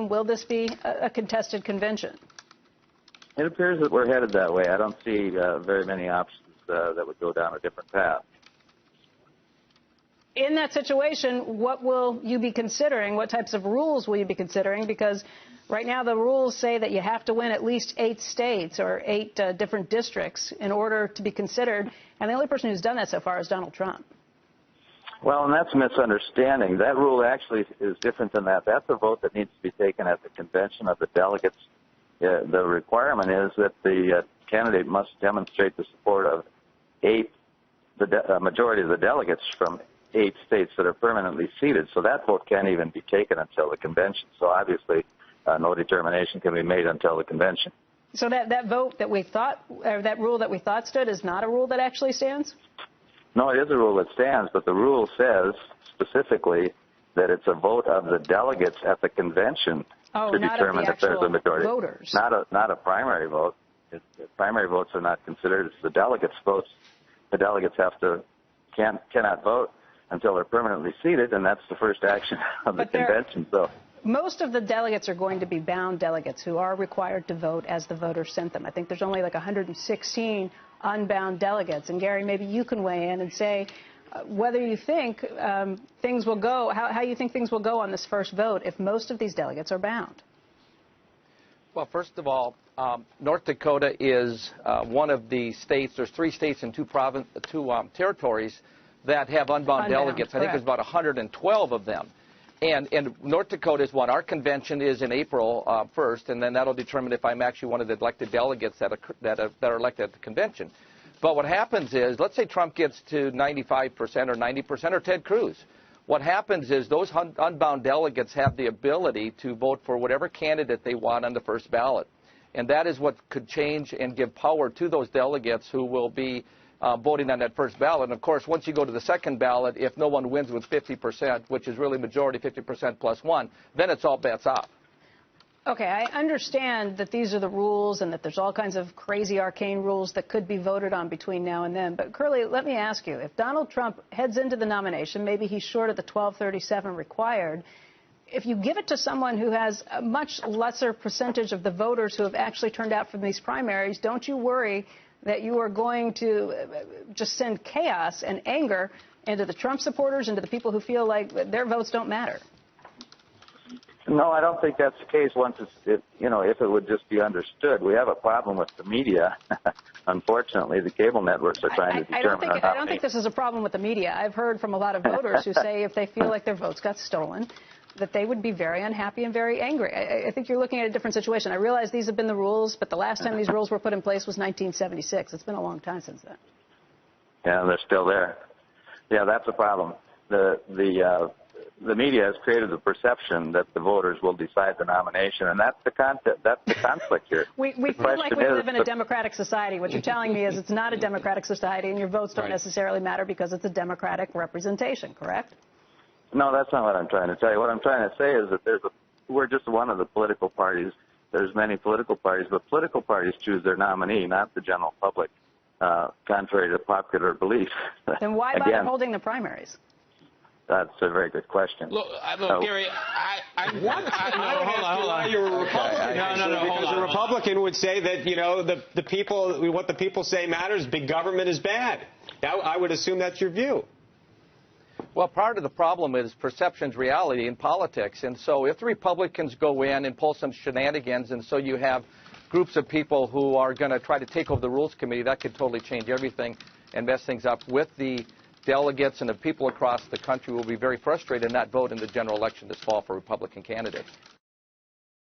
them? Will this be a contested convention? It appears that we're headed that way. I don't see very many options that would go down a different path. In that situation, what will you be considering? What types of rules will you be considering? Because right now the rules say that you have to win at least 8 states or 8 different districts in order to be considered. And the only person who's done that so far is Donald Trump. Well, and that's a misunderstanding. That rule actually is different than that. That's a vote that needs to be taken at the convention of the delegates. The requirement is that the candidate must demonstrate the support of the majority of the delegates from 8 states that are permanently seated. So that vote can't even be taken until the convention. So obviously, no determination can be made until the convention. So that vote that we thought, or that rule that we thought stood, is not a rule that actually stands? No, it is a rule that stands, but the rule says specifically that it's a vote of the delegates at the convention to determine if there's a majority. Voters. Not a primary vote. Primary votes are not considered. It's the delegates' votes. The delegates cannot vote until they're permanently seated, and that's the first action of the convention. So most of the delegates are going to be bound delegates who are required to vote as the voters sent them. I think there's only like 116 unbound delegates. And Gary, maybe you can weigh in and say whether you think things will go, how you think things will go on this first vote if most of these delegates are bound. Well, first of all, North Dakota is one of the states. There's 3 states and 2 territories that have unbound delegates. Correct. I think there's about 112 of them. And North Dakota is one. Our convention is in April 1st, and then that'll determine if I'm actually one of the elected delegates that are elected at the convention. But what happens is, let's say Trump gets to 95% or 90% or Ted Cruz. What happens is those unbound delegates have the ability to vote for whatever candidate they want on the first ballot. And that is what could change and give power to those delegates who will be voting on that first ballot. And, of course, once you go to the second ballot, if no one wins with 50%, which is really majority 50% plus 1, then it's all bets off. Okay, I understand that these are the rules and that there's all kinds of crazy arcane rules that could be voted on between now and then. But, Curly, let me ask you, if Donald Trump heads into the nomination, maybe he's short of the 1237 required, if you give it to someone who has a much lesser percentage of the voters who have actually turned out for these primaries, don't you worry that you are going to just send chaos and anger into the Trump supporters, into the people who feel like their votes don't matter? No, I don't think that's the case. If it would just be understood. We have a problem with the media. Unfortunately, the cable networks are trying to determine. I don't think this is a problem with the media. I've heard from a lot of voters who say if they feel like their votes got stolen, that they would be very unhappy and very angry. I think you're looking at a different situation. I realize these have been the rules, but the last time these rules were put in place was 1976. It's been a long time since then. Yeah, they're still there. Yeah, that's a problem. The media has created the perception that the voters will decide the nomination, and that's the conflict here. We feel like we live in a democratic society. What you're telling me is it's not a democratic society, and your votes don't necessarily matter because it's a democratic representation, correct? No, that's not what I'm trying to tell you. What I'm trying to say is that we're just one of the political parties. There's many political parties, but political parties choose their nominee, not the general public, contrary to popular belief. Then why bother holding the primaries? That's a very good question. Look, Gary, hold on. You're a Republican. No, hold on. A Republican would say that, what the people say matters. Big government is bad. I would assume that's your view. Well, part of the problem is perception's reality in politics. And so if the Republicans go in and pull some shenanigans, and so you have groups of people who are going to try to take over the Rules Committee, that could totally change everything and mess things up with the delegates, and the people across the country will be very frustrated and not vote in the general election this fall for Republican candidates.